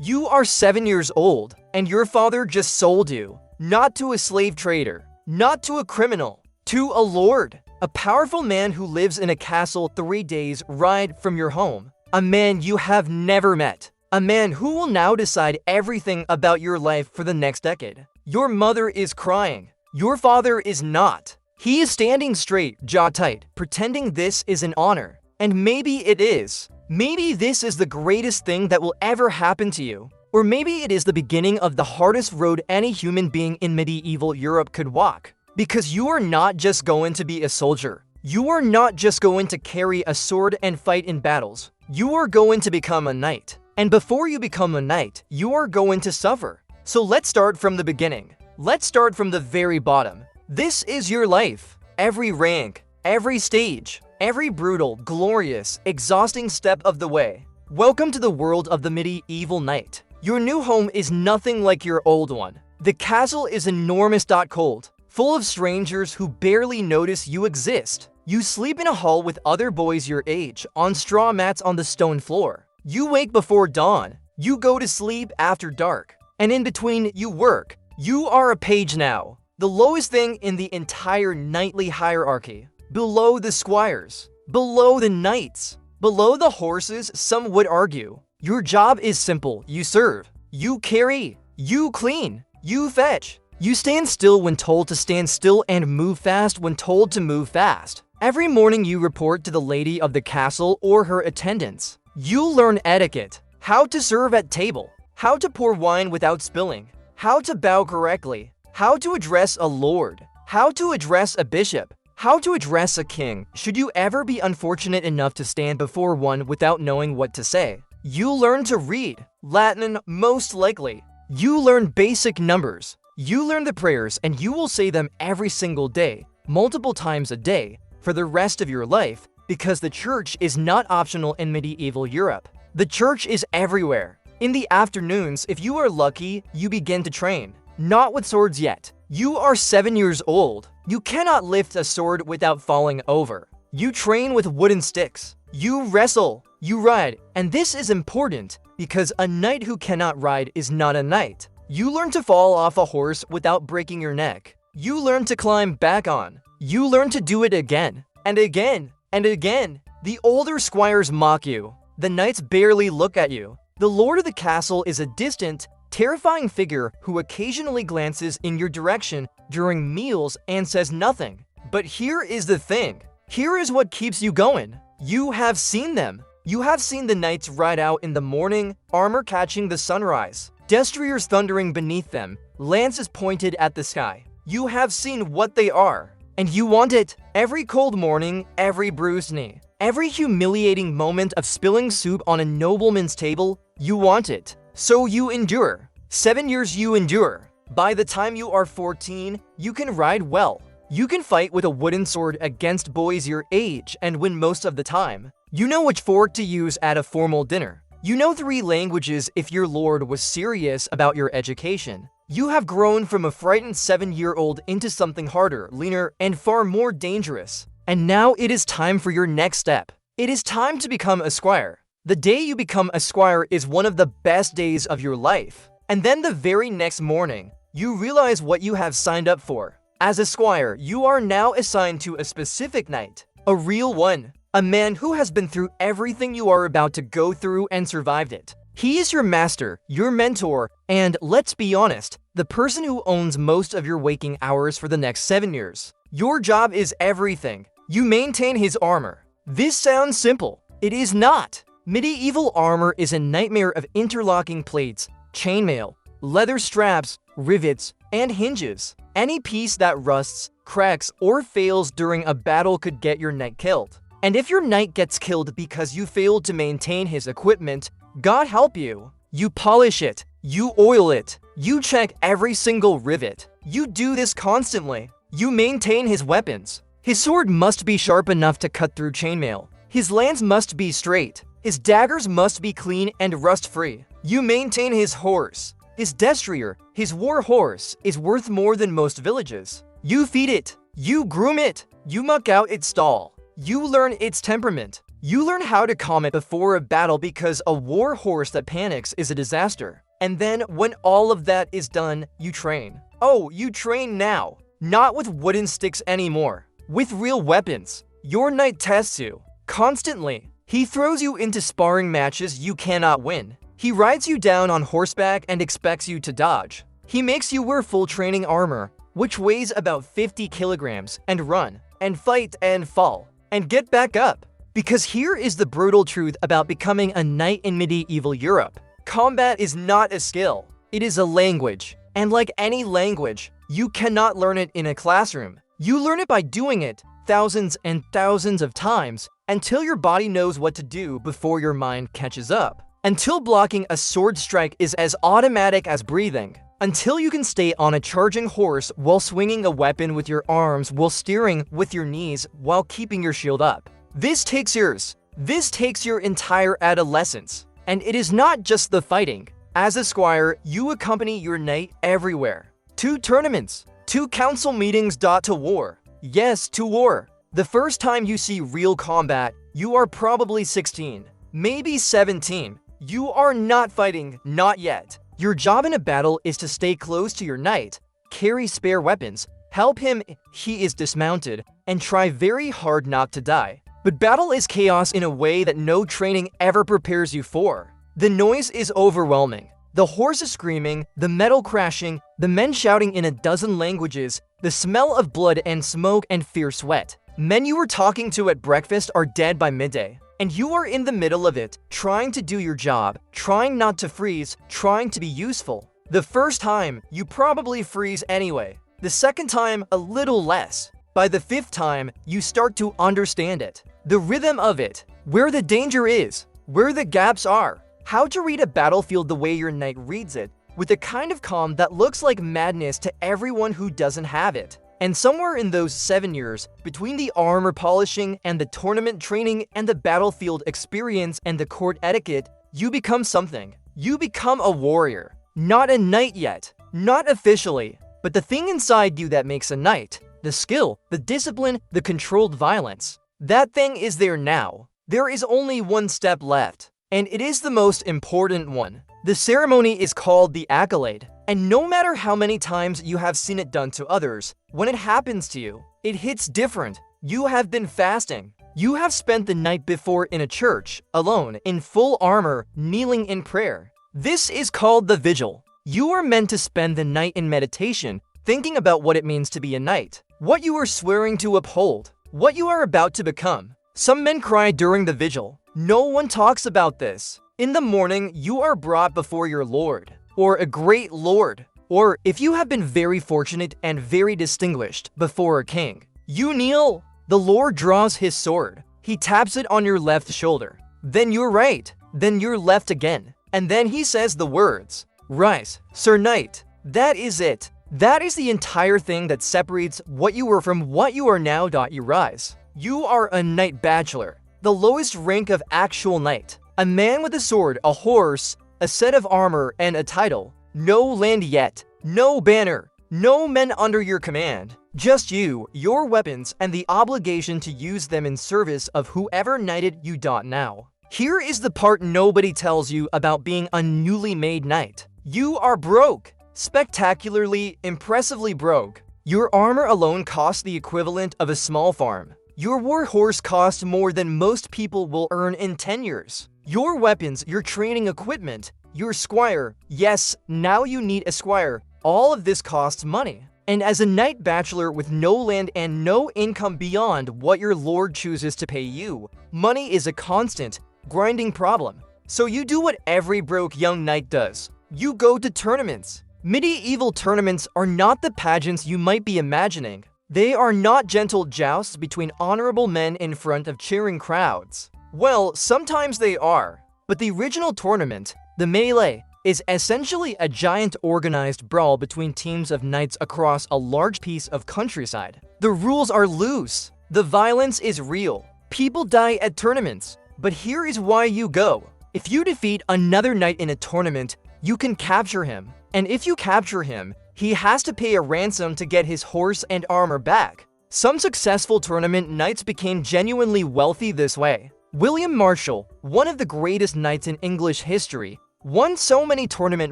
You are 7 years old, and your father just sold you, not to a slave trader, not to a criminal, to a lord, a powerful man who lives in a castle 3 days' ride from your home, a man you have never met, a man who will now decide everything about your life for the next decade. Your mother is crying. Your father is not. He is standing straight, jaw tight, pretending this is an honor. And maybe it is. Maybe this is the greatest thing that will ever happen to you. Or maybe it is the beginning of the hardest road any human being in medieval Europe could walk. Because you are not just going to be a soldier. You are not just going to carry a sword and fight in battles. You are going to become a knight. And before you become a knight, you are going to suffer. So let's start from the beginning. Let's start from the very bottom. This is your life. Every rank, every stage, every brutal, glorious, exhausting step of the way. Welcome to the world of the medieval knight. Your new home is nothing like your old one. The castle is enormous, cold, full of strangers who barely notice you exist. You sleep in a hall with other boys your age, on straw mats on the stone floor. You wake before dawn. You go to sleep after dark. And in between, you work. You are a page now. The lowest thing in the entire knightly hierarchy. Below the squires. Below the knights. Below the horses, some would argue. Your job is simple. You serve. You carry. You clean. You fetch. You stand still when told to stand still and move fast when told to move fast. Every morning you report to the lady of the castle or her attendants. You learn etiquette. How to serve at table. How to pour wine without spilling. How to bow correctly. How to address a lord. How to address a bishop. How to address a king, should you ever be unfortunate enough to stand before one without knowing what to say. You learn to read. Latin, most likely. You learn basic numbers. You learn the prayers and you will say them every single day, multiple times a day, for the rest of your life, because the church is not optional in medieval Europe. The church is everywhere. In the afternoons, if you are lucky, you begin to train. Not with swords yet. You are 7 years old. You cannot lift a sword without falling over. You train with wooden sticks. You wrestle. You ride. And this is important because a knight who cannot ride is not a knight. You learn to fall off a horse without breaking your neck. You learn to climb back on. You learn to do it again and again and again. The older squires mock you. The knights barely look at you. The lord of the castle is a distant, terrifying figure who occasionally glances in your direction during meals and says nothing. But here is the thing. Here is what keeps you going. You have seen them. You have seen the knights ride out in the morning, armor catching the sunrise, destriers thundering beneath them, lances pointed at the sky. You have seen what they are, and you want it. Every cold morning, every bruised knee, every humiliating moment of spilling soup on a nobleman's table, you want it. So you endure. 7 years you endure. By the time you are 14, you can ride well. You can fight with a wooden sword against boys your age and win most of the time. You know which fork to use at a formal dinner. You know 3 languages if your lord was serious about your education. You have grown from a frightened 7-year-old into something harder, leaner, and far more dangerous. And now it is time for your next step. It is time to become a squire. The day you become a squire is one of the best days of your life. And then the very next morning, you realize what you have signed up for. As a squire, you are now assigned to a specific knight, a real one, a man who has been through everything you are about to go through and survived it. He is your master, your mentor, and let's be honest, the person who owns most of your waking hours for the next 7 years. Your job is everything. You maintain his armor. This sounds simple. It is not. Medieval armor is a nightmare of interlocking plates, chainmail, leather straps, rivets, and hinges. Any piece that rusts, cracks, or fails during a battle could get your knight killed. And if your knight gets killed because you failed to maintain his equipment, God help you. You polish it. You oil it. You check every single rivet. You do this constantly. You maintain his weapons. His sword must be sharp enough to cut through chainmail. His lance must be straight. His daggers must be clean and rust-free. You maintain his horse. His destrier, his war horse, is worth more than most villages. You feed it. You groom it. You muck out its stall. You learn its temperament. You learn how to calm it before a battle because a war horse that panics is a disaster. And then when all of that is done, you train. Oh, you train now. Not with wooden sticks anymore. With real weapons. Your knight tests you. Constantly. He throws you into sparring matches you cannot win. He rides you down on horseback and expects you to dodge. He makes you wear full training armor, which weighs about 50 kilograms, and run, and fight, and fall, and get back up. Because here is the brutal truth about becoming a knight in medieval Europe. Combat is not a skill. It is a language. And like any language, you cannot learn it in a classroom. You learn it by doing it thousands and thousands of times until your body knows what to do before your mind catches up. Until blocking a sword strike is as automatic as breathing. Until you can stay on a charging horse while swinging a weapon with your arms while steering with your knees while keeping your shield up. This takes years. This takes your entire adolescence. And it is not just the fighting. As a squire, you accompany your knight everywhere. To tournaments, to council meetings, to war. Yes, to war. The first time you see real combat, you are probably 16, maybe 17. You are not fighting, not yet. Your job in a battle is to stay close to your knight, carry spare weapons, help him if he is dismounted, and try very hard not to die. But battle is chaos in a way that no training ever prepares you for. The noise is overwhelming. The horses screaming, the metal crashing, the men shouting in a dozen languages, the smell of blood and smoke and fierce sweat. Men you were talking to at breakfast are dead by midday. And you are in the middle of it, trying to do your job, trying not to freeze, trying to be useful. The first time, you probably freeze anyway. The second time, a little less. By the fifth time, you start to understand it. The rhythm of it, where the danger is, where the gaps are, how to read a battlefield the way your knight reads it, with a kind of calm that looks like madness to everyone who doesn't have it. And somewhere in those 7 years, between the armor polishing and the tournament training and the battlefield experience and the court etiquette, you become something. You become a warrior. Not a knight yet. Not officially. But the thing inside you that makes a knight. The skill, the discipline, the controlled violence. That thing is there now. There is only one step left. And it is the most important one. The ceremony is called the accolade. And no matter how many times you have seen it done to others, when it happens to you, it hits different. You have been fasting. You have spent the night before in a church, alone, in full armor, kneeling in prayer. This is called the vigil. You are meant to spend the night in meditation, thinking about what it means to be a knight, what you are swearing to uphold, what you are about to become. Some men cry during the vigil. No one talks about this. In the morning, you are brought before your lord, or a great lord, or if you have been very fortunate and very distinguished, before a king. You kneel. The lord draws his sword. He taps it on your left shoulder. Then your right. Then your left again. And then he says the words, "Rise, Sir Knight." That is it. That is the entire thing that separates what you were from what you are now. You rise. You are a knight bachelor, the lowest rank of actual knight. A man with a sword, a horse, a set of armor, and a title. No land yet. No banner. No men under your command. Just you, your weapons, and the obligation to use them in service of whoever knighted you. Now. Here is the part nobody tells you about being a newly made knight. You are broke. Spectacularly, impressively broke. Your armor alone costs the equivalent of a small farm. Your war horse costs more than most people will earn in 10 years. Your weapons, your training equipment, your squire. Yes, now you need a squire. All of this costs money. And as a knight bachelor with no land and no income beyond what your lord chooses to pay you, money is a constant, grinding problem. So you do what every broke young knight does. You go to tournaments. Medieval tournaments are not the pageants you might be imagining. They are not gentle jousts between honorable men in front of cheering crowds. Well, sometimes they are. But the original tournament, the melee, is essentially a giant organized brawl between teams of knights across a large piece of countryside. The rules are loose. The violence is real. People die at tournaments. But here is why you go. If you defeat another knight in a tournament, you can capture him. And if you capture him, he has to pay a ransom to get his horse and armor back. Some successful tournament knights became genuinely wealthy this way. William Marshall, one of the greatest knights in English history, won so many tournament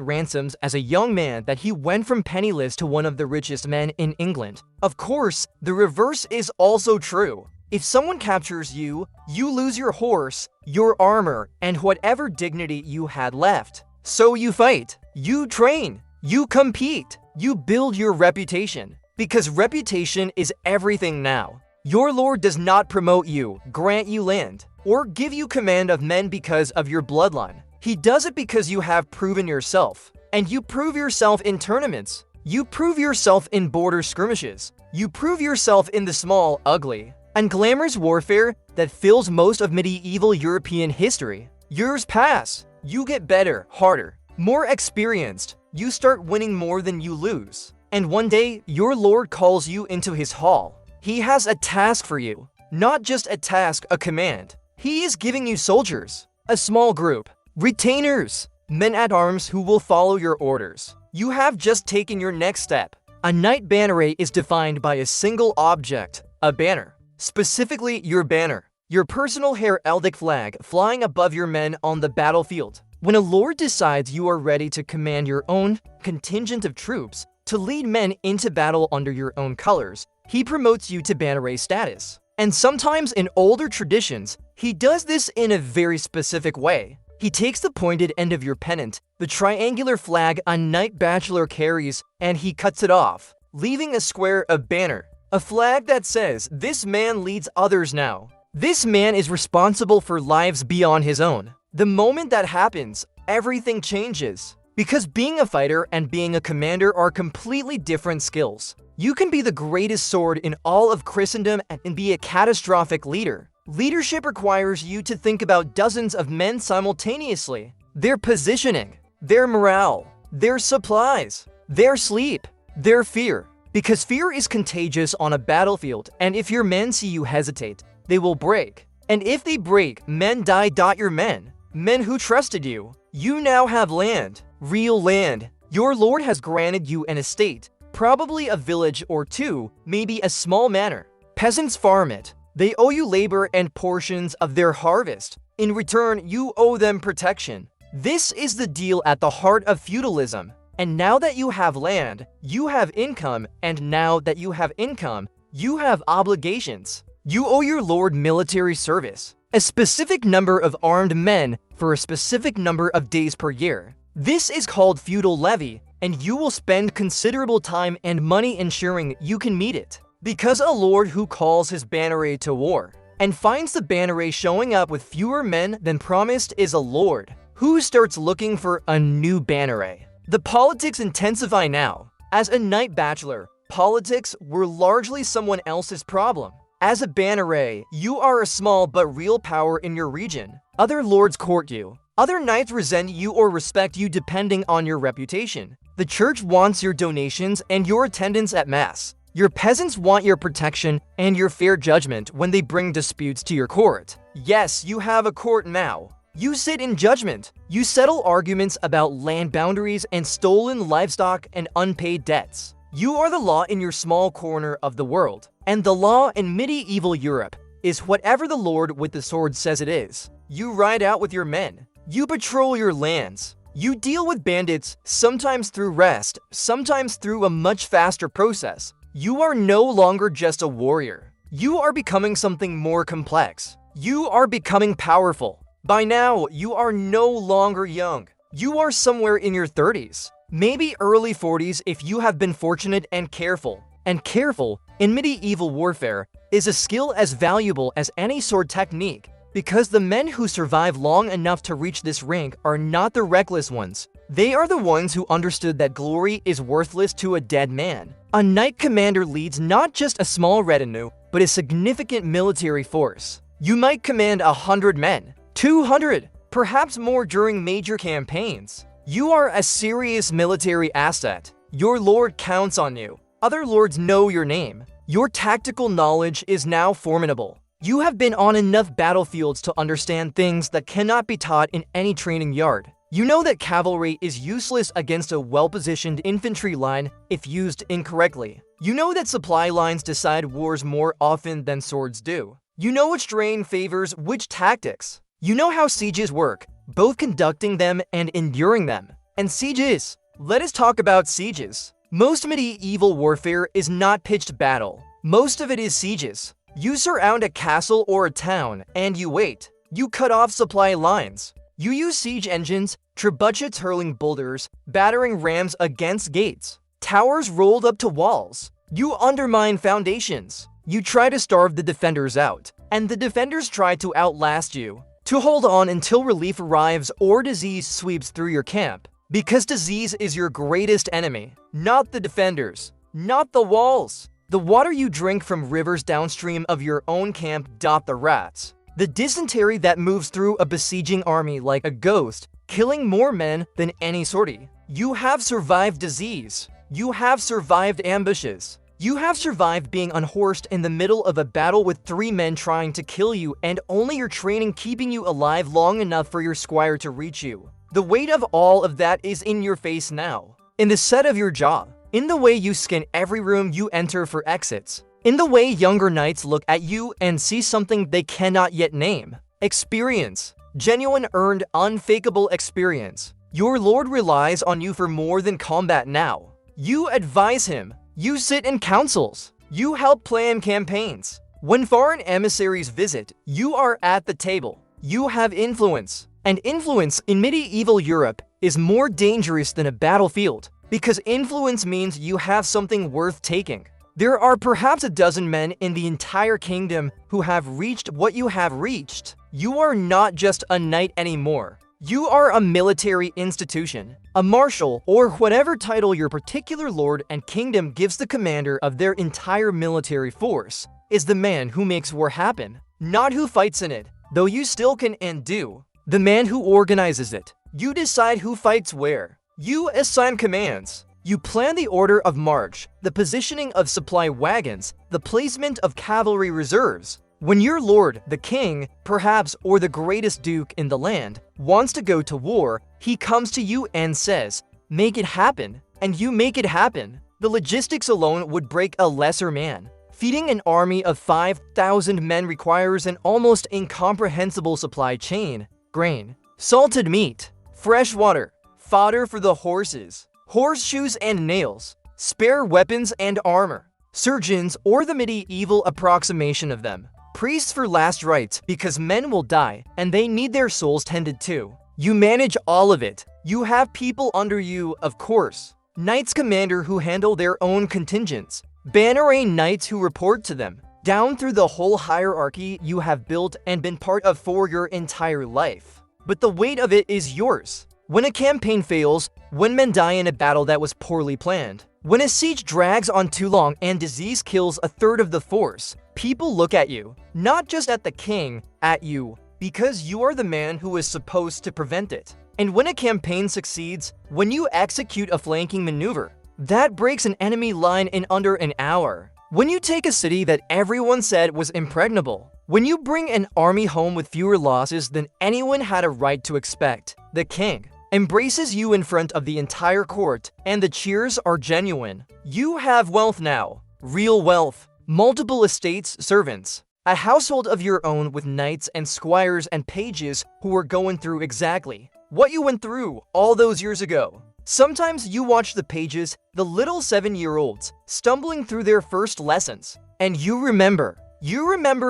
ransoms as a young man that he went from penniless to one of the richest men in England. Of course, the reverse is also true. If someone captures you, you lose your horse, your armor, and whatever dignity you had left. So you fight, you train, you compete, you build your reputation. Because reputation is everything now. Your lord does not promote you, grant you land, or give you command of men because of your bloodline. He does it because you have proven yourself. And you prove yourself in tournaments. You prove yourself in border skirmishes. You prove yourself in the small, ugly, and glamorous warfare that fills most of medieval European history. Years pass. You get better, harder, more experienced. You start winning more than you lose. And one day, your lord calls you into his hall. He has a task for you. Not just a task, a command. He is giving you soldiers, a small group, retainers, men-at-arms who will follow your orders. You have just taken your next step. A knight banneret is defined by a single object, a banner. Specifically, your banner. Your personal heraldic flag flying above your men on the battlefield. When a lord decides you are ready to command your own contingent of troops, to lead men into battle under your own colors, he promotes you to banneret status. And sometimes in older traditions, he does this in a very specific way. He takes the pointed end of your pennant, the triangular flag a knight bachelor carries, and he cuts it off, leaving a square of banner. A flag that says, "This man leads others now. This man is responsible for lives beyond his own." The moment that happens, everything changes. Because being a fighter and being a commander are completely different skills. You can be the greatest sword in all of Christendom and be a catastrophic leader. Leadership requires you to think about dozens of men simultaneously. Their positioning, their morale, their supplies, their sleep, their fear. Because fear is contagious on a battlefield, and if your men see you hesitate, they will break. And if they break, men die. Your men who trusted you. You now have land, real land. Your lord has granted you an estate, probably a village or two, maybe a small manor. Peasants farm it. They owe you labor and portions of their harvest. In return, you owe them protection. This is the deal at the heart of feudalism. And now that you have land, you have income, and now that you have income, you have obligations. You owe your lord military service, a specific number of armed men for a specific number of days per year. This is called feudal levy, and you will spend considerable time and money ensuring you can meet it. Because a lord who calls his banneret to war and finds the banneret showing up with fewer men than promised is a lord who starts looking for a new banneret. The politics intensify now. As a knight bachelor, politics were largely someone else's problem. As a banneret, you are a small but real power in your region. Other lords court you. Other knights resent you or respect you depending on your reputation. The church wants your donations and your attendance at mass. Your peasants want your protection and your fair judgment when they bring disputes to your court. Yes, you have a court now. You sit in judgment. You settle arguments about land boundaries and stolen livestock and unpaid debts. You are the law in your small corner of the world. And the law in medieval Europe is whatever the lord with the sword says it is. You ride out with your men. You patrol your lands. You deal with bandits, sometimes through rest, sometimes through a much faster process. You are no longer just a warrior. You are becoming something more complex. You are becoming powerful. By now, you are no longer young. You are somewhere in your 30s, maybe early 40s if you have been fortunate and careful. And careful, in medieval warfare, is a skill as valuable as any sword technique, because the men who survive long enough to reach this rank are not the reckless ones. They are the ones who understood that glory is worthless to a dead man. A knight commander leads not just a small retinue, but a significant military force. You might command 100 men, 200, perhaps more during major campaigns. You are a serious military asset. Your lord counts on you. Other lords know your name. Your tactical knowledge is now formidable. You have been on enough battlefields to understand things that cannot be taught in any training yard. You know that cavalry is useless against a well-positioned infantry line if used incorrectly. You know that supply lines decide wars more often than swords do. You know which terrain favors which tactics. You know how sieges work, both conducting them and enduring them. And sieges. Let us talk about sieges. Most medieval warfare is not pitched battle. Most of it is sieges. You surround a castle or a town, and you wait. You cut off supply lines. You use siege engines, trebuchets hurling boulders, battering rams against gates, towers rolled up to walls. You undermine foundations. You try to starve the defenders out, and the defenders try to outlast you. To hold on until relief arrives or disease sweeps through your camp. Because disease is your greatest enemy, not the defenders, not the walls. The water you drink from rivers downstream of your own camp dot the rats. The dysentery that moves through a besieging army like a ghost, killing more men than any sortie. You have survived disease. You have survived ambushes. You have survived being unhorsed in the middle of a battle with 3 men trying to kill you and only your training keeping you alive long enough for your squire to reach you. The weight of all of that is in your face now. In the set of your jaw. In the way you scan every room you enter for exits. In the way younger knights look at you and see something they cannot yet name. Experience. Genuine, earned, unfakeable experience. Your lord relies on you for more than combat now. You advise him. You sit in councils. You help plan campaigns. When foreign emissaries visit, you are at the table. You have influence. And influence in medieval Europe is more dangerous than a battlefield, because influence means you have something worth taking. There are perhaps a dozen men in the entire kingdom who have reached what you have reached. You are not just a knight anymore. You are a military institution. A marshal, or whatever title your particular lord and kingdom gives the commander of their entire military force, is the man who makes war happen, not who fights in it, though you still can and do. The man who organizes it. You decide who fights where. You assign commands. You plan the order of march, the positioning of supply wagons, the placement of cavalry reserves. When your lord, the king, perhaps, or the greatest duke in the land, wants to go to war, he comes to you and says, "Make it happen," and you make it happen. The logistics alone would break a lesser man. Feeding an army of 5,000 men requires an almost incomprehensible supply chain. Grain, salted meat, fresh water, fodder for the horses, horseshoes and nails, spare weapons and armor, surgeons or the medieval approximation of them, priests for last rites because men will die and they need their souls tended to. You manage all of it. You have people under you, of course. Knights commander who handle their own contingents, banneret knights who report to them. Down through the whole hierarchy you have built and been part of for your entire life. But the weight of it is yours. When a campaign fails, when men die in a battle that was poorly planned, when a siege drags on too long and disease kills a third of the force, people look at you, not just at the king, at you, because you are the man who is supposed to prevent it. And when a campaign succeeds, when you execute a flanking maneuver, that breaks an enemy line in under an hour. When you take a city that everyone said was impregnable, when you bring an army home with fewer losses than anyone had a right to expect, the king embraces you in front of the entire court, and the cheers are genuine. You have wealth now, real wealth, multiple estates, servants, a household of your own with knights and squires and pages who are going through exactly what you went through all those years ago. Sometimes you watch the pages, the little 7-year-olds, stumbling through their first lessons, and you remember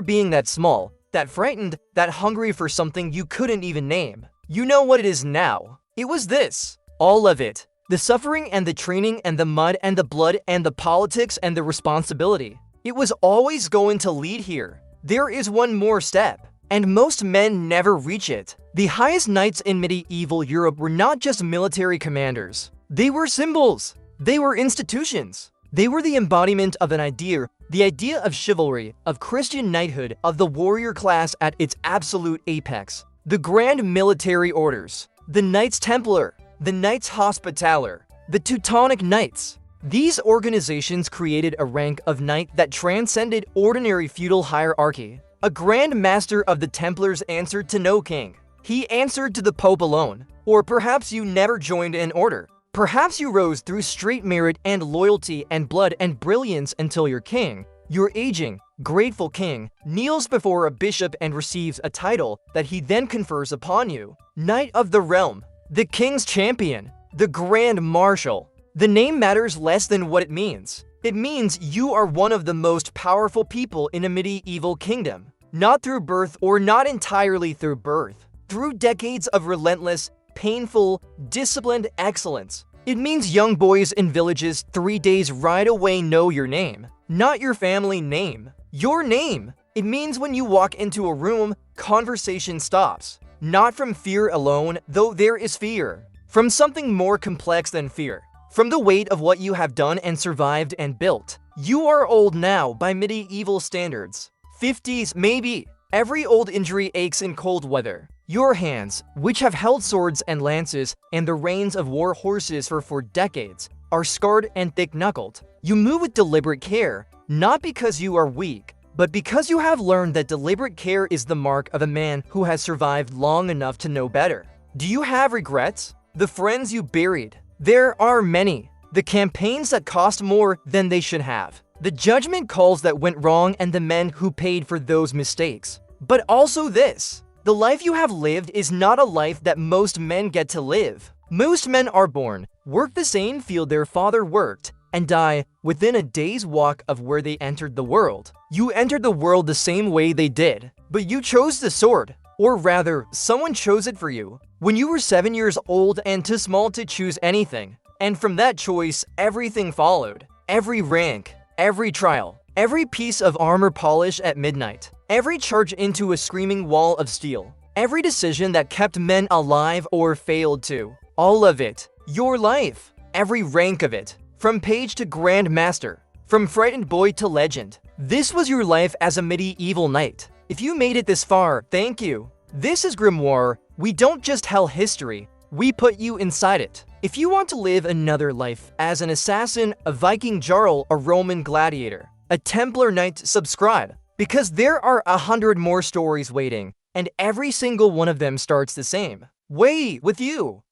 being that small, that frightened, that hungry for something you couldn't even name. You know what it is now. It was this. All of it. The suffering and the training and the mud and the blood and the politics and the responsibility. It was always going to lead here. There is one more step, and most men never reach it. The highest knights in medieval Europe were not just military commanders. They were symbols. They were institutions. They were the embodiment of an idea, the idea of chivalry, of Christian knighthood, of the warrior class at its absolute apex. The grand military orders, the Knights Templar, the Knights Hospitaller, the Teutonic Knights. These organizations created a rank of knight that transcended ordinary feudal hierarchy. A Grand Master of the Templars answered to no king. He answered to the Pope alone. Or perhaps you never joined an order. Perhaps you rose through straight merit and loyalty and blood and brilliance until your king, Your aging, grateful king kneels before a bishop and receives a title that he then confers upon you. Knight of the realm, the king's champion, the grand marshal. The name matters less than what it means. It means you are one of the most powerful people in a medieval kingdom. Not through birth or not entirely through birth. Through decades of relentless, painful, disciplined excellence. It means young boys in villages 3 days right away know your name. Not your family name. Your name. It means when you walk into a room, conversation stops. Not from fear alone, though there is fear. From something more complex than fear. From the weight of what you have done and survived and built. You are old now by medieval standards. 50s maybe. Every old injury aches in cold weather. Your hands, which have held swords and lances and the reins of war horses for decades, are scarred and thick-knuckled. You move with deliberate care, not because you are weak, but because you have learned that deliberate care is the mark of a man who has survived long enough to know better. Do you have regrets? The friends you buried? There are many. The campaigns that cost more than they should have. The judgment calls that went wrong and the men who paid for those mistakes. But also this. The life you have lived is not a life that most men get to live. Most men are born, work the same field their father worked, and die within a day's walk of where they entered the world. You entered the world the same way they did, but you chose the sword. Or rather, someone chose it for you. When you were 7 years old and too small to choose anything. And from that choice, everything followed. Every rank, every trial, every piece of armor polish at midnight, every charge into a screaming wall of steel, every decision that kept men alive or failed to. All of it. Your life. Every rank of it. From page to grand master. From frightened boy to legend. This was your life as a medieval knight. If you made it this far, thank you. This is Grimoire. We don't just tell history, we put you inside it. If you want to live another life as an assassin, a Viking jarl, a Roman gladiator, a Templar knight, subscribe. Because there are 100 more stories waiting, and every single one of them starts the same way with you.